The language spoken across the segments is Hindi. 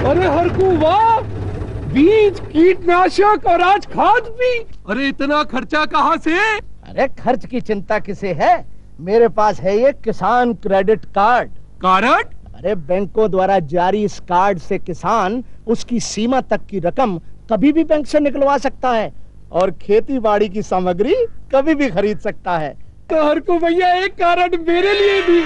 अरे हरकू वाह, बीज, कीटनाशक और आज खाद भी। अरे इतना खर्चा कहाँ से? अरे खर्च की चिंता किसे है, मेरे पास है ये किसान क्रेडिट कार्ड। कार्ड? अरे बैंकों द्वारा जारी इस कार्ड से किसान उसकी सीमा तक की रकम कभी भी बैंक से निकलवा सकता है और खेती बाड़ी की सामग्री कभी भी खरीद सकता है। तो हरकू भैया एक कार्ड मेरे लिए भी।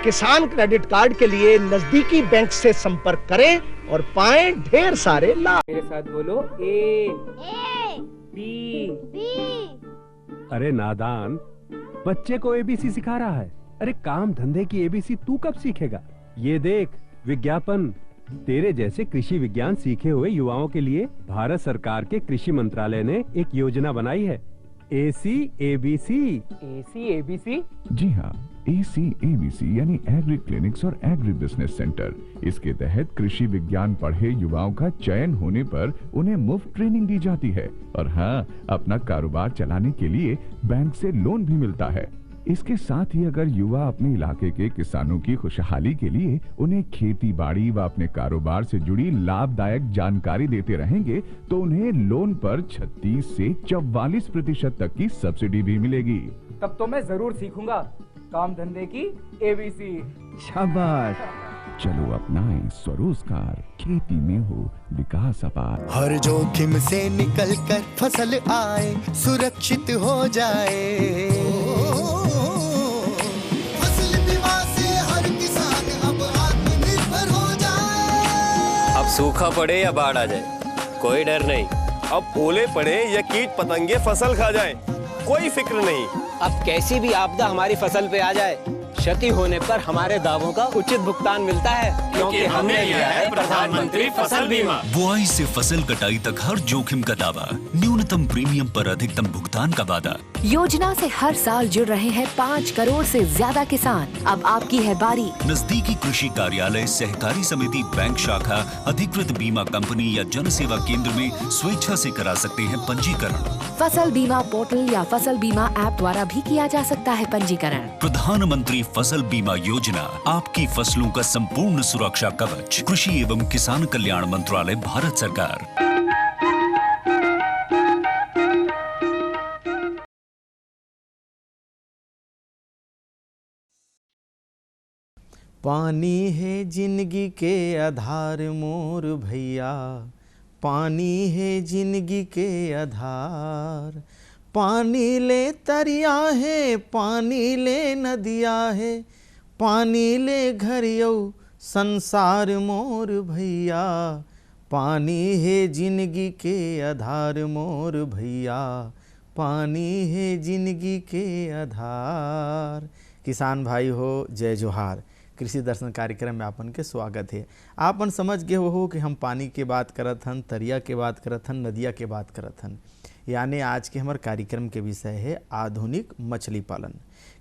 किसान क्रेडिट कार्ड के लिए नजदीकी बैंक से संपर्क करें और पाएं ढेर सारे लाभ। मेरे साथ बोलो ए बी। अरे नादान, बच्चे को एबीसी सिखा रहा है। अरे काम धंधे की एबीसी तू कब सीखेगा? ये देख विज्ञापन, तेरे जैसे कृषि विज्ञान सीखे हुए युवाओं के लिए भारत सरकार के कृषि मंत्रालय ने एक योजना बनाई है, ACABC। ACABC? जी हाँ, ACABC यानी एग्री क्लिनिक्स और एग्री बिजनेस सेंटर। इसके तहत कृषि विज्ञान पढ़े युवाओं का चयन होने पर उन्हें मुफ्त ट्रेनिंग दी जाती है और हाँ, अपना कारोबार चलाने के लिए बैंक से लोन भी मिलता है। इसके साथ ही अगर युवा अपने इलाके के किसानों की खुशहाली के लिए उन्हें खेती बाड़ी व अपने कारोबार से जुड़ी लाभदायक जानकारी देते रहेंगे तो उन्हें लोन पर 36 से 44% तक की सब्सिडी भी मिलेगी। तब तो मैं जरूर सीखूंगा काम धंधे की ABC। शाबाश, चलो अपनाएं स्वरोजगार, खेती में हो विकास अपार। हर जोखिम से निकल कर फसल आए, सुरक्षित हो जाए। फसल बीमा से हर किसान अब आत्मनिर्भर हो जाए। अब सूखा पड़े या बाढ़ आ जाए, कोई डर नहीं। अब ओले पड़े या कीट पतंगे फसल खा जाए, कोई फिक्र नहीं। अब कैसी भी आपदा हमारी फसल पे आ जाए, क्षति होने पर हमारे दावों का उचित भुगतान मिलता है, क्योंकि हमने लिया है प्रधानमंत्री फसल बीमा। बुआई से फसल कटाई तक हर जोखिम का दावा, न्यूनतम प्रीमियम पर अधिकतम भुगतान का वादा। योजना से हर साल जुड़ रहे हैं 5 करोड़ से ज्यादा किसान। अब आपकी है बारी। नजदीकी कृषि कार्यालय, सहकारी समिति, बैंक शाखा, अधिकृत बीमा कंपनी या जन सेवा केंद्र में स्वेच्छा से करा सकते हैं पंजीकरण। फसल बीमा पोर्टल या फसल बीमा ऐप द्वारा भी किया जा सकता है पंजीकरण। प्रधानमंत्री फसल बीमा योजना, आपकी फसलों का संपूर्ण सुरक्षा कवच। कृषि एवं किसान कल्याण मंत्रालय, भारत सरकार। पानी है जिंदगी के आधार मोर भैया, पानी है जिंदगी के आधार। पानी ले तरिया है, पानी ले नदिया है, पानी ले घरियो संसार मोर भैया। पानी है जिंदगी के आधार मोर भैया, पानी है जिंदगी के आधार। किसान भाई हो, जय जोहार। कृषि दर्शन कार्यक्रम में आपन के स्वागत है। आपन समझ गए हो कि हम पानी के बात करत हन, तरिया के बात करत हन, नदिया के बात करत हन। यानी आज के हमारे कार्यक्रम के विषय है आधुनिक मछली पालन।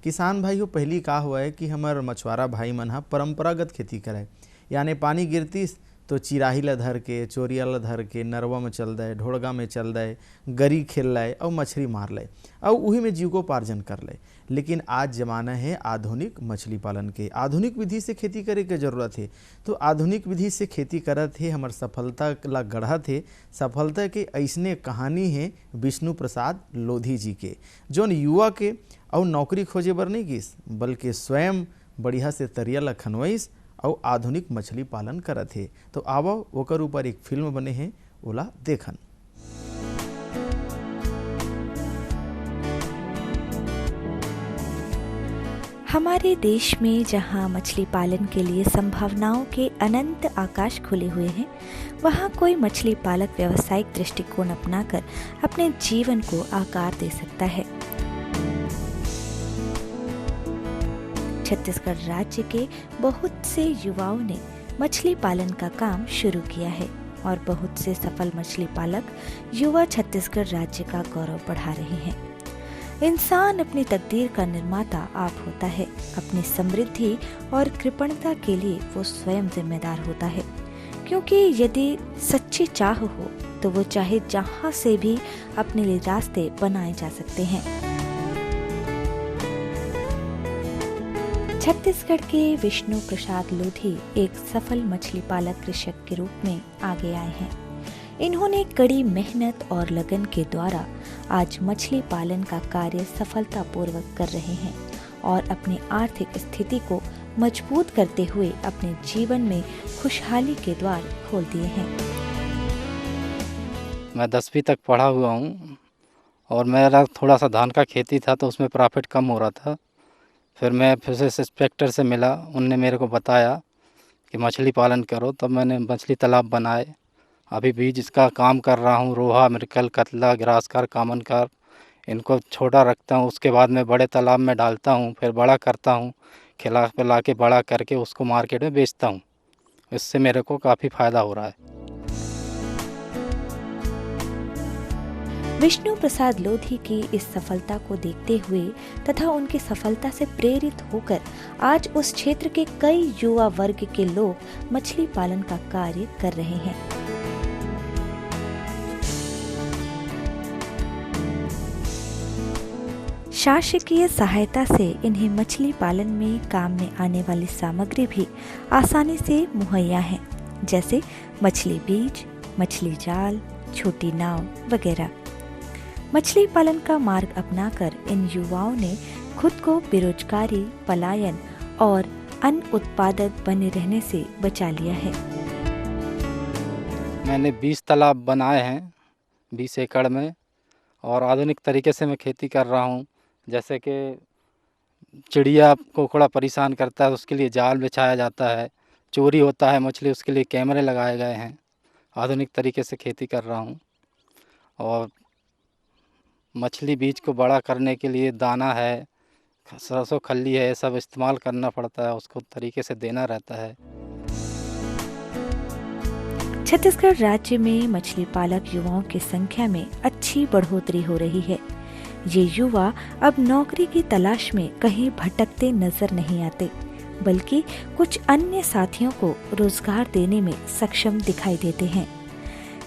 किसान भाई हो, पहली का हुआ है कि हमारे मछुआरा भाई मन हा परंपरागत खेती करे, यानी पानी गिरती तो चिराही ला धर के, चोरिया ला धर के नरवा में चल दे, ढोड़गा में चल दे, गरी खेल लाए और मछली मार ले और वही में जीविकोपार्जन कर ले। लेकिन आज ज़माना है आधुनिक मछली पालन के, आधुनिक विधि से खेती करे के जरूरत है। तो आधुनिक विधि से खेती करत है हमार सफलता ला गढ़त है। सफलता के ऐसने कहानी है विष्णु प्रसाद लोधी जी के, जोन युवा के और नौकरी खोजे बर नहीं गिस, बल्कि स्वयं बढ़िया से तरिया ला खनवाइस और आधुनिक मछली पालन करत है। तो आवो ओकर ऊपर एक फिल्म बने हैं, ओला देखन। हमारे देश में जहां मछली पालन के लिए संभावनाओं के अनंत आकाश खुले हुए हैं, वहां कोई मछली पालक व्यावसायिक दृष्टिकोण अपनाकर अपने जीवन को आकार दे सकता है। छत्तीसगढ़ राज्य के बहुत से युवाओं ने मछली पालन का काम शुरू किया है और बहुत से सफल मछली पालक युवा छत्तीसगढ़ राज्य का गौरव बढ़ा रहे हैं। इंसान अपनी तकदीर का निर्माता आप होता है। अपनी समृद्धि और कृपणता के लिए वो स्वयं जिम्मेदार होता है, क्योंकि यदि सच्ची चाह हो तो वो चाहे जहाँ से भी अपने लिए रास्ते बनाए जा सकते हैं। छत्तीसगढ़ के विष्णु प्रसाद लोधी एक सफल मछली पालक कृषक के रूप में आगे आए हैं। इन्होंने कड़ी मेहनत और लगन के द्वारा आज मछली पालन का कार्य सफलतापूर्वक कर रहे हैं और अपनी आर्थिक स्थिति को मजबूत करते हुए अपने जीवन में खुशहाली के द्वार खोल दिए हैं। मैं 10वीं तक पढ़ा हुआ हूँ और मेरा थोड़ा सा धान का खेती था तो उसमें प्रॉफिट कम हो रहा था। फिर मैं फिशरीज इंस्पेक्टर से मिला, उनने मेरे को बताया कि मछली पालन करो, तब मैंने मछली तालाब बनाए। अभी भी जिसका काम कर रहा हूँ, रोहा, मिर्कल, कतला, ग्रासकार, कामन कार, इनको छोटा रखता हूँ। उसके बाद मैं बड़े तालाब में डालता हूँ, फिर बड़ा करता हूँ, खिला पिला के बड़ा करके उसको मार्केट में बेचता हूँ। इससे मेरे को काफ़ी फ़ायदा हो रहा है। विष्णु प्रसाद लोधी की इस सफलता को देखते हुए तथा उनकी सफलता से प्रेरित होकर आज उस क्षेत्र के कई युवा वर्ग के लोग मछली पालन का कार्य कर रहे हैं। शासकीय सहायता से इन्हें मछली पालन में काम में आने वाली सामग्री भी आसानी से मुहैया है, जैसे मछली बीज, मछली जाल, छोटी नाव वगैरह। मछली पालन का मार्ग अपनाकर इन युवाओं ने खुद को बेरोजगारी, पलायन और अन्न उत्पादक बने रहने से बचा लिया है। मैंने 20 तालाब बनाए हैं 20 एकड़ में और आधुनिक तरीके से मैं खेती कर रहा हूँ। जैसे कि चिड़िया कोकड़ा परेशान करता है, उसके लिए जाल बिछाया जाता है। चोरी होता है मछली, उसके लिए कैमरे लगाए गए हैं। आधुनिक तरीके से खेती कर रहा हूँ। और मछली बीज को बड़ा करने के लिए दाना है, सरसों खल्ली है, सब इस्तेमाल करना पड़ता है, उसको तरीके से देना रहता है। छत्तीसगढ़ राज्य में मछली पालक युवाओं की संख्या में अच्छी बढ़ोतरी हो रही है। ये युवा अब नौकरी की तलाश में कहीं भटकते नजर नहीं आते, बल्कि कुछ अन्य साथियों को रोजगार देने में सक्षम दिखाई देते हैं।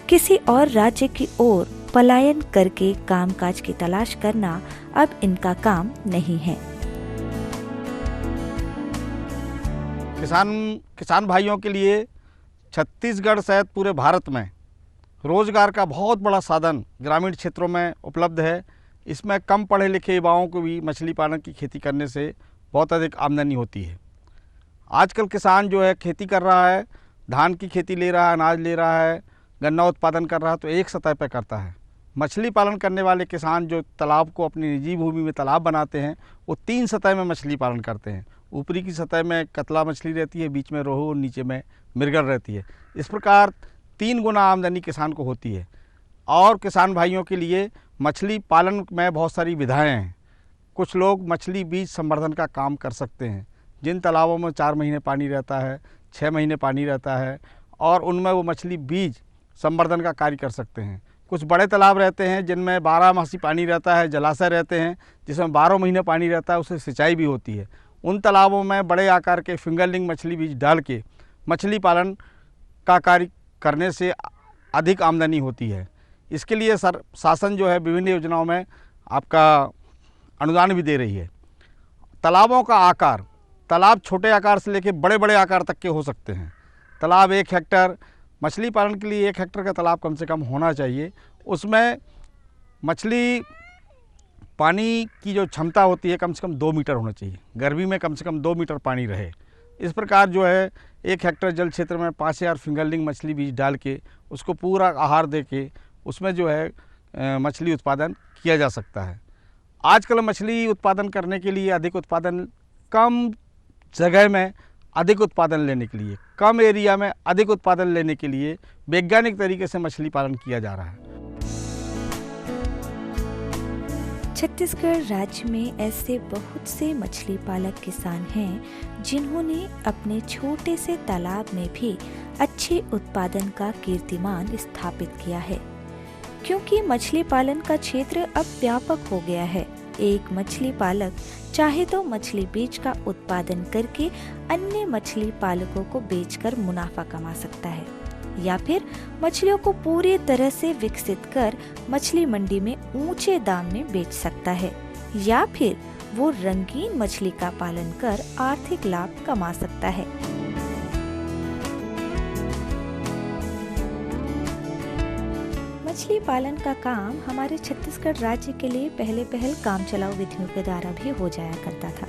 किसी और राज्य की ओर पलायन करके कामकाज की तलाश करना अब इनका काम नहीं है। किसान भाइयों के लिए छत्तीसगढ़ सहित पूरे भारत में रोजगार का बहुत बड़ा साधन ग्रामीण क्षेत्रों में उपलब्ध है। इसमें कम पढ़े लिखे युवाओं को भी मछली पालन की खेती करने से बहुत अधिक आमदनी होती है। आजकल किसान जो है खेती कर रहा है, धान की खेती ले रहा है, अनाज ले रहा है, गन्ना उत्पादन कर रहा है, तो एक सतह पर करता है। मछली पालन करने वाले किसान जो तालाब को अपनी निजी भूमि में तालाब बनाते हैं, वो 3 सतह में मछली पालन करते हैं। ऊपरी की सतह में कतला मछली रहती है, बीच में रोहू और नीचे में मिर्गल रहती है। इस प्रकार 3 गुना आमदनी किसान को होती है। और किसान भाइयों के लिए मछली पालन में बहुत सारी विधाएं हैं। कुछ लोग मछली बीज संवर्धन का काम कर सकते हैं। जिन तालाबों में 4 महीने पानी रहता है, 6 महीने पानी रहता है, और उनमें वो मछली बीज संवर्धन का कार्य कर सकते हैं। कुछ बड़े तालाब रहते हैं जिनमें 12 मासी पानी रहता है, जलाशय रहते हैं जिसमें 12 महीने पानी रहता है, उससे सिंचाई भी होती है। उन तालाबों में बड़े आकार के फिंगरलिंग मछली बीज डाल के मछली पालन का कार्य करने से अधिक आमदनी होती है। इसके लिए शासन जो है विभिन्न योजनाओं में आपका अनुदान भी दे रही है। तालाबों का आकार, तालाब छोटे आकार से लेकर बड़े बड़े आकार तक के हो सकते हैं। तालाब 1 हेक्टर, मछली पालन के लिए 1 हेक्टर का तालाब कम से कम होना चाहिए। उसमें मछली पानी की जो क्षमता होती है कम से कम 2 मीटर होना चाहिए। गर्मी में कम से कम 2 मीटर पानी रहे। इस प्रकार जो है 1 हेक्टर जल क्षेत्र में 5000 फिंगरलिंग मछली बीज डाल के उसको पूरा आहार दे के उसमें जो है मछली उत्पादन किया जा सकता है। आजकल मछली उत्पादन करने के लिए अधिक उत्पादन, कम जगह में अधिक उत्पादन लेने के लिए, कम एरिया में अधिक उत्पादन लेने के लिए वैज्ञानिक तरीके से मछली पालन किया जा रहा है। छत्तीसगढ़ राज्य में ऐसे बहुत से मछली पालक किसान हैं जिन्होंने अपने छोटे से तालाब में भी अच्छे उत्पादन का कीर्तिमान स्थापित किया है, क्योंकि मछली पालन का क्षेत्र अब व्यापक हो गया है। एक मछली पालक चाहे तो मछली बीज का उत्पादन करके अन्य मछली पालकों को बेचकर मुनाफा कमा सकता है, या फिर मछलियों को पूरी तरह से विकसित कर मछली मंडी में ऊंचे दाम में बेच सकता है, या फिर वो रंगीन मछली का पालन कर आर्थिक लाभ कमा सकता है। मछली पालन का काम हमारे छत्तीसगढ़ राज्य के लिए पहल काम चलाऊ विधियों के द्वारा भी हो जाया करता था,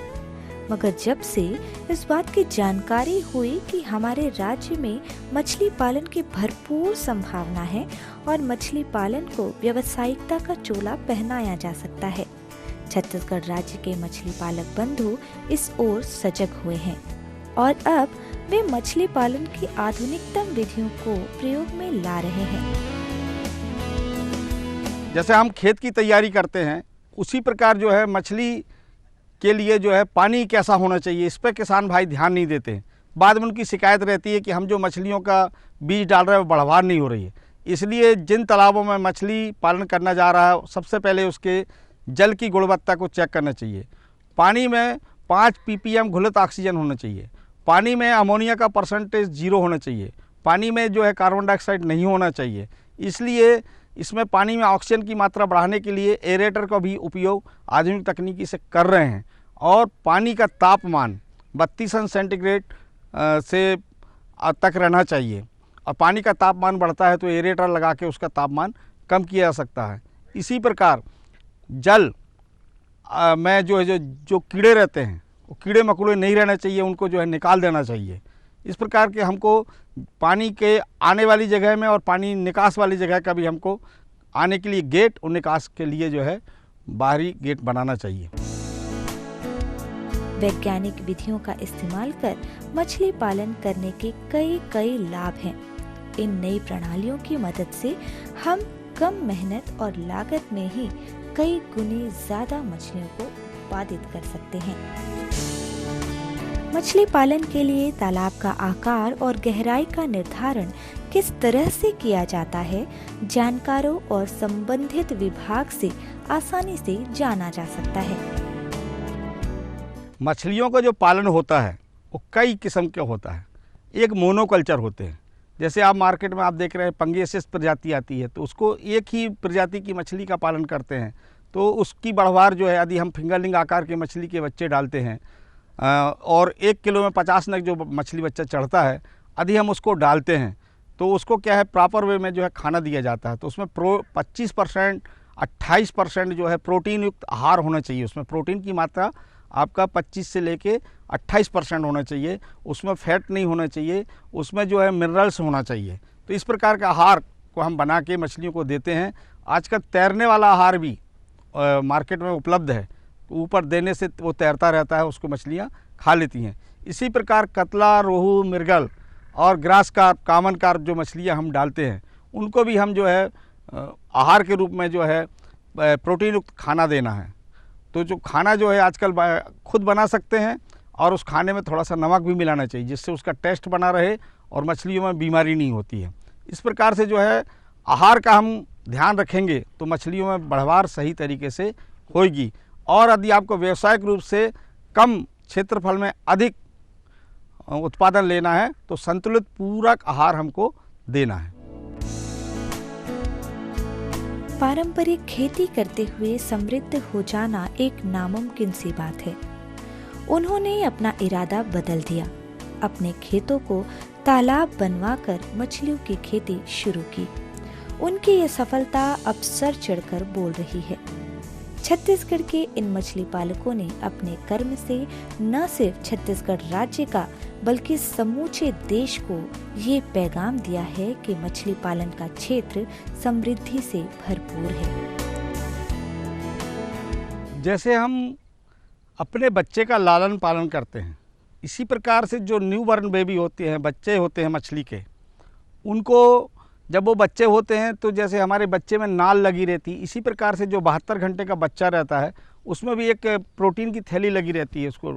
मगर जब से इस बात की जानकारी हुई कि हमारे राज्य में मछली पालन की भरपूर संभावना है और मछली पालन को व्यावसायिकता का चोला पहनाया जा सकता है, छत्तीसगढ़ राज्य के मछली पालक बंधु इस ओर सजग हुए हैं और अब वे मछली पालन की आधुनिकतम विधियों को प्रयोग में ला रहे हैं। जैसे हम खेत की तैयारी करते हैं उसी प्रकार जो है मछली के लिए जो है पानी कैसा होना चाहिए, इस पर किसान भाई ध्यान नहीं देते हैं। बाद में उनकी शिकायत रहती है कि हम जो मछलियों का बीज डाल रहे हैं वो बढ़वार नहीं हो रही है। इसलिए जिन तालाबों में मछली पालन करना जा रहा है सबसे पहले उसके जल की गुणवत्ता को चेक करना चाहिए। पानी में 5 ppm घुलित ऑक्सीजन होना चाहिए, पानी में अमोनिया का परसेंटेज 0 होना चाहिए, पानी में जो है कार्बन डाइऑक्साइड नहीं होना चाहिए। इसलिए इसमें पानी में ऑक्सीजन की मात्रा बढ़ाने के लिए एरेटर का भी उपयोग आधुनिक तकनीकी से कर रहे हैं और पानी का तापमान 32 सेंटीग्रेड से तक रहना चाहिए और पानी का तापमान बढ़ता है तो एरेटर लगा के उसका तापमान कम किया जा सकता है। इसी प्रकार जल में जो कीड़े रहते हैं वो कीड़े मकोड़े नहीं रहना चाहिए, उनको जो है निकाल देना चाहिए। इस प्रकार के हमको पानी के आने वाली जगह में और पानी निकास वाली जगह का भी हमको आने के लिए गेट और निकास के लिए जो है बाहरी गेट बनाना चाहिए। वैज्ञानिक विधियों का इस्तेमाल कर मछली पालन करने के कई लाभ हैं। इन नई प्रणालियों की मदद से हम कम मेहनत और लागत में ही कई गुने ज्यादा मछलियों को उत्पादित कर सकते हैं। मछली पालन के लिए तालाब का आकार और गहराई का निर्धारण किस तरह से किया जाता है, जानकारों और संबंधित विभाग से आसानी से जाना जा सकता है। मछलियों का जो पालन होता है वो कई किस्म के होता है। एक मोनोकल्चर होते हैं, जैसे आप मार्केट में आप देख रहे हैं पंगेसिस प्रजाति आती है तो उसको एक ही प्रजाति की मछली का पालन करते हैं तो उसकी बढ़वार जो है यदि हम फिंगरलिंग आकार के मछली के बच्चे डालते हैं और 1 किलो में 50 नग जो मछली बच्चा चढ़ता है यदि हम उसको डालते हैं तो उसको क्या है प्रॉपर वे में जो है खाना दिया जाता है तो उसमें 25% 28% जो है प्रोटीन युक्त आहार होना चाहिए। उसमें प्रोटीन की मात्रा आपका 25 से लेके 28% होना चाहिए, उसमें फैट नहीं होना चाहिए, उसमें जो है मिनरल्स होना चाहिए। तो इस प्रकार का आहार को हम बना के मछलियों को देते हैं। आजकल तैरने वाला आहार भी मार्केट में उपलब्ध है, ऊपर देने से वो तैरता रहता है, उसको मछलियाँ खा लेती हैं। इसी प्रकार कतला, रोहू, मृगल और ग्रास कार्प, कॉमन कार्प जो मछलियाँ हम डालते हैं उनको भी हम जो है आहार के रूप में जो है प्रोटीन युक्त खाना देना है। तो जो खाना जो है आजकल खुद बना सकते हैं और उस खाने में थोड़ा सा नमक भी मिलाना चाहिए जिससे उसका टेस्ट बना रहे और मछलियों में बीमारी नहीं होती है। इस प्रकार से जो है आहार का हम ध्यान रखेंगे तो मछलियों में बढ़वार सही तरीके से होगी। और यदि आपको व्यावसायिक रूप से कम क्षेत्रफल में अधिक उत्पादन लेना है तो संतुलित पूरक आहार हमको देना है। पारंपरिक खेती करते हुए समृद्ध हो जाना एक नामुमकिन सी बात है। उन्होंने अपना इरादा बदल दिया, अपने खेतों को तालाब बनवाकर मछलियों की खेती शुरू की। उनकी ये सफलता अब सर चढ़कर बोल रही है। छत्तीसगढ़ के इन मछली पालकों ने अपने कर्म से न सिर्फ छत्तीसगढ़ राज्य का बल्कि समूचे देश को ये पैगाम दिया है कि मछली पालन का क्षेत्र समृद्धि से भरपूर है। जैसे हम अपने बच्चे का लालन पालन करते हैं, इसी प्रकार से जो न्यू बॉर्न बेबी होते हैं, बच्चे होते हैं मछली के, उनको जब वो बच्चे होते हैं तो जैसे हमारे बच्चे में नाल लगी रहती है, इसी प्रकार से जो 72 घंटे का बच्चा रहता है उसमें भी एक प्रोटीन की थैली लगी रहती है, उसको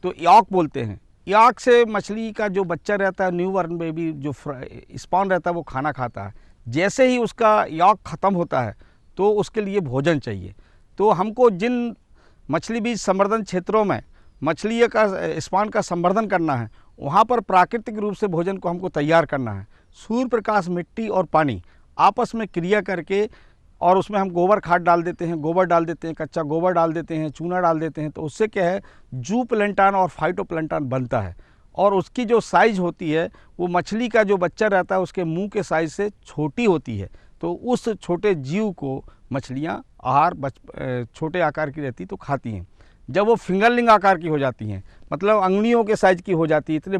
तो यॉक बोलते हैं। यॉक से मछली का जो बच्चा रहता है, न्यू बॉर्न बेबी जो स्पॉन रहता है, वो खाना खाता है। जैसे ही उसका यॉक ख़त्म होता है तो उसके लिए भोजन चाहिए। तो हमको जिन मछली बीज संवर्धन क्षेत्रों में मछली का स्पॉन का संवर्धन करना है वहाँ पर प्राकृतिक रूप से भोजन को हमको तैयार करना है। सूर्य प्रकाश, मिट्टी और पानी आपस में क्रिया करके और उसमें हम गोबर खाद डाल देते हैं, गोबर डाल देते हैं, कच्चा गोबर डाल देते हैं, चूना डाल देते हैं, तो उससे क्या है जूप्लैंटन और फाइटोप्लैंटन बनता है और उसकी जो साइज़ होती है वो मछली का जो बच्चा रहता है उसके मुंह के साइज़ से छोटी होती है। तो उस छोटे जीव को मछलियाँ आहार छोटे आकार की रहती तो खाती हैं। जब वो फिंगरलिंग आकार की हो जाती हैं, मतलब अंगुलियों के साइज़ की हो जाती है, इतने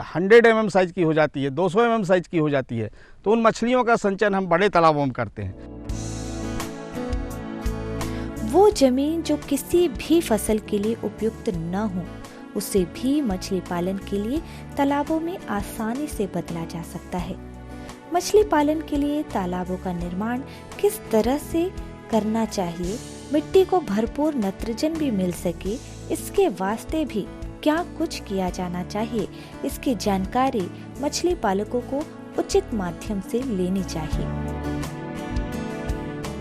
100 mm साइज़ की हो जाती है, 200 mm साइज़ की हो जाती है, तो उन मछलियों का संचयन हम बड़े तालाबों में करते हैं। वो जमीन जो किसी भी फसल के लिए उपयुक्त न हो, उसे भी मछली पालन के लिए तालाबों में आसानी से बदला जा सकता है। मछली पालन के लिए तालाबों का निर्माण किस तरह से करना चाहिए, मिट्टी को भरपूर नाइट्रोजन भी मिल सके, इसके वास्ते भी क्या कुछ किया जाना चाहिए, इसकी जानकारी मछली पालकों को उचित माध्यम से लेनी चाहिए।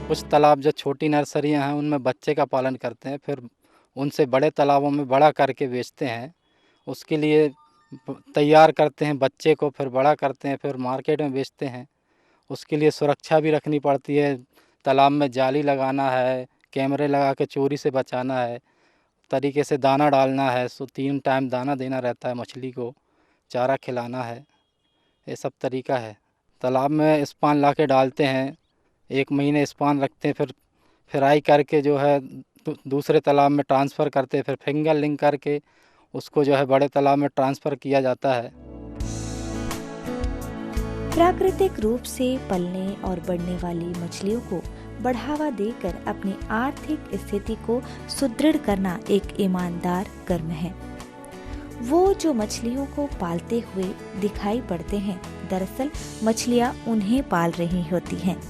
कुछ तालाब जो छोटी नर्सरियां हैं उनमें बच्चे का पालन करते हैं, फिर उनसे बड़े तालाबों में बड़ा करके बेचते हैं। उसके लिए तैयार करते हैं बच्चे को, फिर बड़ा करते हैं, फिर मार्केट में बेचते हैं। उसके लिए सुरक्षा भी रखनी पड़ती है, तालाब में जाली लगाना है, कैमरे लगा के चोरी से बचाना है, तरीके से दाना डालना है, 3 टाइम दाना देना रहता है, मछली को चारा खिलाना है, ये सब तरीका है। तालाब में स्पान ला के डालते हैं, 1 महीने स्पान रखते हैं, फिर फ्राई करके जो है दूसरे तालाब में ट्रांसफ़र करते हैं, फिर फिंगर लिंक करके उसको जो है बड़े तालाब में ट्रांसफ़र किया जाता है। प्राकृतिक रूप से पलने और बढ़ने वाली मछलियों को बढ़ावा देकर अपनी आर्थिक स्थिति को सुदृढ़ करना एक ईमानदार कर्म है। वो जो मछलियों को पालते हुए दिखाई पड़ते हैं, दरअसल मछलियाँ उन्हें पाल रही होती हैं।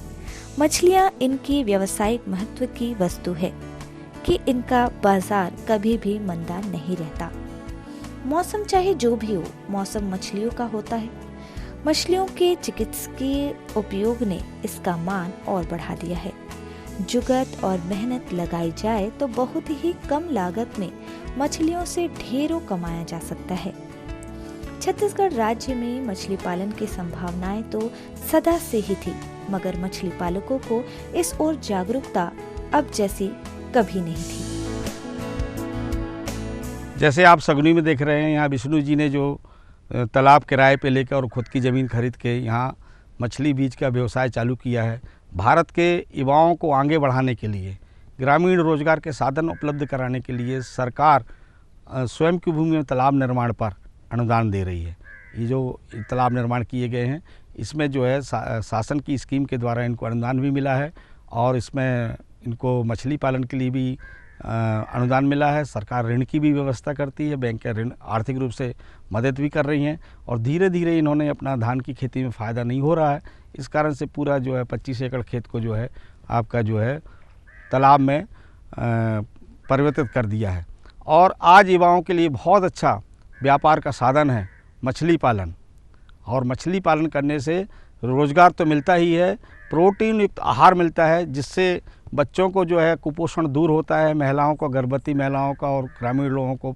मछलियाँ इनकी व्यावसायिक महत्व की वस्तु है कि इनका बाजार कभी भी मंदा नहीं रहता। मौसम चाहे जो भी हो, मौसम मछलियों का होता है। मछलियों के चिकित्सकीय उपयोग ने इसका मान और बढ़ा दिया है। जुगत और मेहनत लगाई जाए तो बहुत ही कम लागत में मछलियों से ढेरों कमाया जा सकता है। छत्तीसगढ़ राज्य में मछली पालन की संभावनाएं तो सदा से ही थी, मगर मछली पालकों को इस ओर जागरूकता अब जैसी कभी नहीं थी। जैसे आप सगुनी में देख रहे हैं, यहाँ विष्णु जी ने जो तालाब किराए पे लेकर और ख़ुद की ज़मीन खरीद के यहाँ मछली बीज का व्यवसाय चालू किया है। भारत के युवाओं को आगे बढ़ाने के लिए, ग्रामीण रोजगार के साधन उपलब्ध कराने के लिए सरकार स्वयं की भूमि में तालाब निर्माण पर अनुदान दे रही है। ये जो तालाब निर्माण किए गए हैं, इसमें जो है शासन की स्कीम के द्वारा इनको अनुदान भी मिला है और इसमें इनको मछली पालन के लिए भी अनुदान मिला है। सरकार ऋण की भी व्यवस्था करती है, बैंक के ऋण आर्थिक रूप से मदद भी कर रही हैं और धीरे धीरे इन्होंने अपना धान की खेती में फ़ायदा नहीं हो रहा है, इस कारण से पूरा जो है 25 एकड़ खेत को जो है आपका जो है तालाब में परिवर्तित कर दिया है। और आज युवाओं के लिए बहुत अच्छा व्यापार का साधन है मछली पालन। और मछली पालन करने से रोज़गार तो मिलता ही है, प्रोटीन युक्त आहार मिलता है, जिससे बच्चों को जो है कुपोषण दूर होता है, महिलाओं को, गर्भवती महिलाओं का और ग्रामीण लोगों को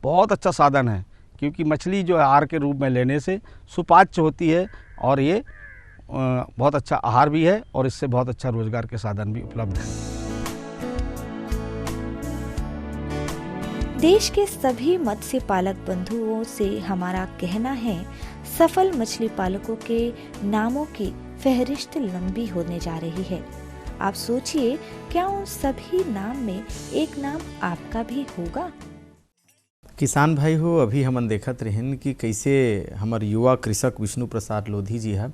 बहुत अच्छा साधन है, क्योंकि मछली जो है आहार के रूप में लेने से सुपाच्य होती है और ये बहुत अच्छा आहार भी है और इससे बहुत अच्छा रोज़गार के साधन भी उपलब्ध है। देश के सभी मत्स्य पालक बंधुओं से हमारा कहना है, सफल मछली पालकों के नामों की फहरिस्त लंबी होने जा रही है। आप सोचिए, क्या उन सभी नाम में एक नाम आपका भी होगा? किसान भाई हो, अभी हमन देखत रहन कि कैसे हमार युवा कृषक विष्णु प्रसाद लोधी जी है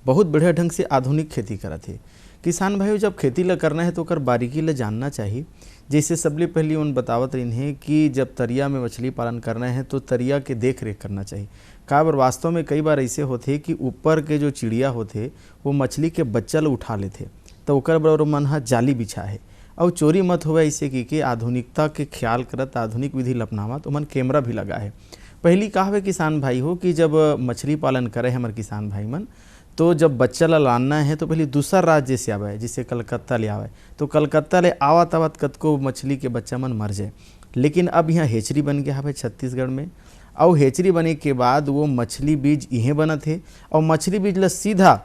बहुत बढ़िया ढंग से आधुनिक खेती करत है। किसान भाई जब खेती ला करना है तो ओकर बारीकी ला जानना चाहिए। जैसे सबले पहले उन बतावत रही है कि जब तरिया में मछली पालन करना है तो तरिया के देख रेख करना चाहिए। काबर वास्तव में कई बार ऐसे होते कि ऊपर के जो चिड़िया होते वो मछली के बच्चा ला उठा लेते, तो ओकर बराबर मन हा जाली बिछा है और चोरी मत होवे ऐसे कि आधुनिकता के ख्याल करत, आधुनिक विधि अपनावत तो मन कैमरा भी लगा है। पहली कहावे किसान भाई हो कि जब मछली पालन करे हमारे किसान भाई मन, तो जब बच्चा ला लाना है तो पहले दूसरा राज्य से आवे, जिससे कलकत्ता ले आवे, तो कलकत्ता ले आवत आवत कतको मछली के बच्चा मन मर जाए। लेकिन अब यहाँ हेचरी बन गया है छत्तीसगढ़ में, और हेचरी बने के बाद वो मछली बीज इहें बनत है और मछली बीज ला सीधा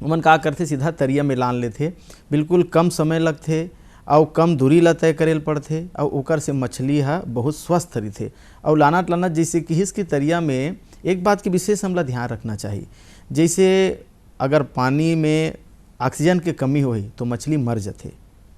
उमन का करथे सीधा तरिया में लान लेथे, बिल्कुल कम समय लगथे और कम दूरी ला तय करेल पड़थे और ओकर से मछली हा बहुत स्वस्थ रहिथे। और लानत लानत जैसे कि हिस की तरिया में एक बात के विशेष हमला ध्यान रखना चाहिए, जैसे अगर पानी में ऑक्सीजन के कमी होई तो मछली मर जाथे,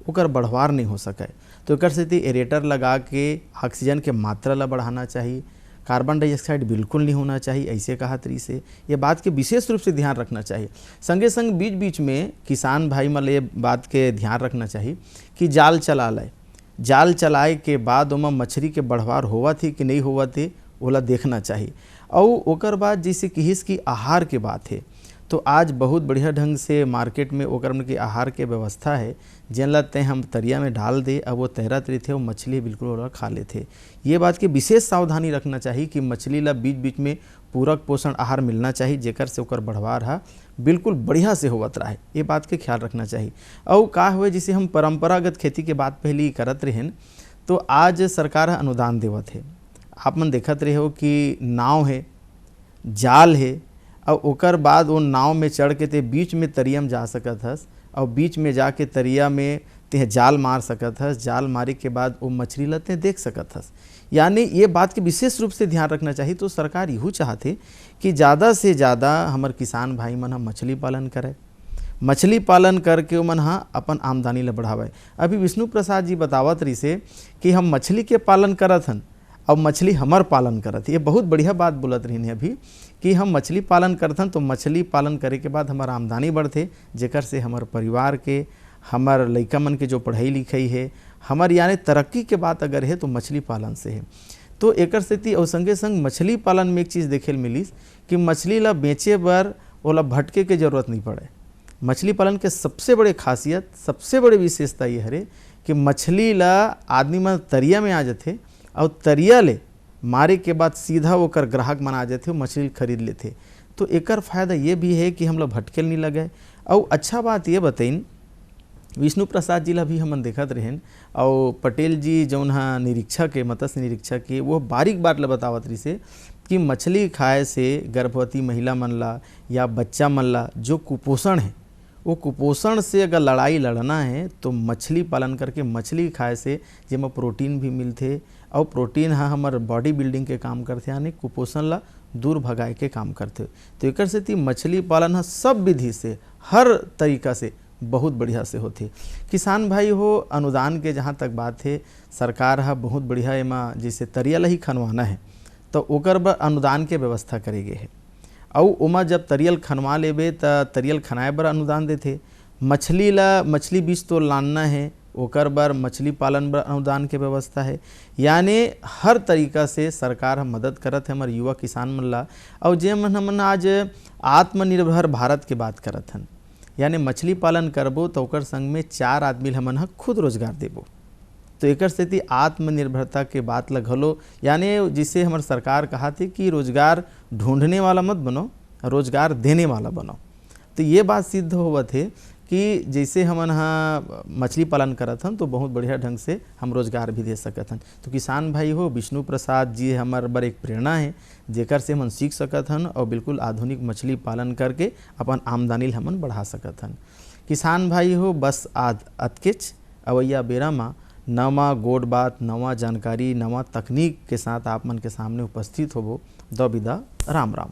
ओकर बढ़वार नहीं हो सके। तो एकर सेती एरेटर लगा के ऑक्सीजन के मात्रा ला बढ़ाना चाहिए, कार्बन डाइऑक्साइड बिल्कुल नहीं होना चाहिए, ऐसे कहा तरी से ये बात के विशेष रूप से ध्यान रखना चाहिए। संगे संग बीच बीच में किसान भाई मन ये बात के ध्यान रखना चाहिए कि जाल चला लाए, जाल चलाए के बाद ओमा मछली के बढ़वार होवा थी कि नहीं होवा थे ओला देखना चाहिए। और ओकर बाद जैसे कि हिस की आहार के बात है, तो आज बहुत बढ़िया ढंग से मार्केट में ओकर के आहार के व्यवस्था है, जिन लते हम तरिया में डाल दे अब वो तैरत रही थे, वो मछली बिल्कुल ओला खा लेते। ये बात की विशेष सावधानी रखना चाहिए कि मछली ला बीच बीच में पूरक पोषण आहार मिलना चाहिए, जेकर से ओकर बढ़वार हा बिल्कुल बढ़िया से होवत रहे, ये बात के ख्याल रखना चाहिए। और का हुए जिसे हम परंपरागत खेती के बात पहले करत रहें, तो आज सरकार अनुदान देवत है। आप मन देखत रहे हो कि नाव है, जाल है, और ओकर बाद वो नाव में चढ़ के ते बीच में तरिया में जा सकत हस, और बीच में जाके तरिया में ते जाल मार सकत हस, जाल मारे के बाद वो मछली लते देख सकत हस। यानी ये बात के विशेष रूप से ध्यान रखना चाहिए। तो सरकार यूँ चाहते कि ज़्यादा से ज़्यादा हमार किसान भाई मन मछली पालन करे, मछली पालन करके मन अपन आमदनी ला बढ़ावे। अभी विष्णु प्रसाद जी बतावत रही से कि हम मछली के पालन करत हन और मछली हमार पालन करत, ये बहुत बढ़िया बात बोलत रही अभी कि हम मछली पालन करथन, तो मछली पालन करे के बाद हमार आमदनी बढ़थे, जेकर से हमार परिवार के, हमार लइका मन के जो पढ़ाई लिखाई है, हमार यानी तरक्की के बात अगर है तो मछली पालन से है। तो एकर सेती और संगे संग मछली पालन में एक चीज़ देखे मिलिस कि मछली ला बेचे बर ओला भटके के जरूरत नहीं पड़े। मछली पालन के सबसे बड़े खासियत, सबसे बड़ी विशेषता ये हरे कि मछली ला आदमी मन तरिया में आ जाते और तरिया ले मारे के बाद सीधा होकर ग्राहक मन आ जाते, मछली खरीद लेते। तो एकर फायदा ये भी है कि हम लोग भटकेल नहीं लगे। और अच्छा बात ये बताइन, विष्णु प्रसाद जी ला भी हमन देखत रहें, और पटेल जी जौन हा निरीक्षक है, मत्स्य निरीक्षक के, वो बारीक बात ला बतावत रही से कि मछली खाए से गर्भवती महिला मन ला या बच्चा मन ला जो कुपोषण है, वो कुपोषण से अगर लड़ाई लड़ना है तो मछली पालन करके मछली खाए से जेमा प्रोटीन भी मिलते, और प्रोटीन हाँ हमार बॉडी बिल्डिंग के काम करते, यानी कुपोषण ला दूर भगाए के काम करते। तो एक से मछली पालन हाँ सब विधि से, हर तरीका से बहुत बढ़िया से होते। किसान भाई हो, अनुदान के जहाँ तक बात है, सरकार हा बहुत बढ़िया एमा जैसे तरियल ही खनवाना है तो ओकर बर अनुदान के व्यवस्था करेगे है। और ओमा जब तरियल खनवा लेबे तो तरियल खनाए बर अनुदान देते। मछली ला मछली बीज तो लाना है, ओकर बर मछली पालन बर अनुदान के व्यवस्था है। यानी हर तरीका से सरकार हम मदद करत है हमारे युवा किसान मन ला। और जे मन हमन आज आत्मनिर्भर भारत के बात करत हन, यानी मछली पालन करबो तो ओकर संग में 4 आदमी हमन ह खुद रोजगार देबो। तो एक स्थिति आत्मनिर्भरता के बात लगलो, यानी जिसे हमारे सरकार कहा थी कि रोजगार ढूंढने वाला मत बनो, रोजगार देने वाला बनो। तो ये बात सिद्ध हुआ थे कि जैसे हमन हाँ मछली पालन करत हन तो बहुत बढ़िया ढंग से हम रोजगार भी दे सकत हन। तो किसान भाई हो, विष्णु प्रसाद जी हमार बर एक प्रेरणा है, जेकर से हम सीख सकत हन और बिल्कुल आधुनिक मछली पालन करके अपन आमदनी हमन बढ़ा सकत हन। किसान भाई हो, बस अतकेच अवैया बेरा मा नवा गोड बात, नवा जानकारी, नवा तकनीक के साथ आप मन के सामने उपस्थित होबो। दो विदा, राम राम।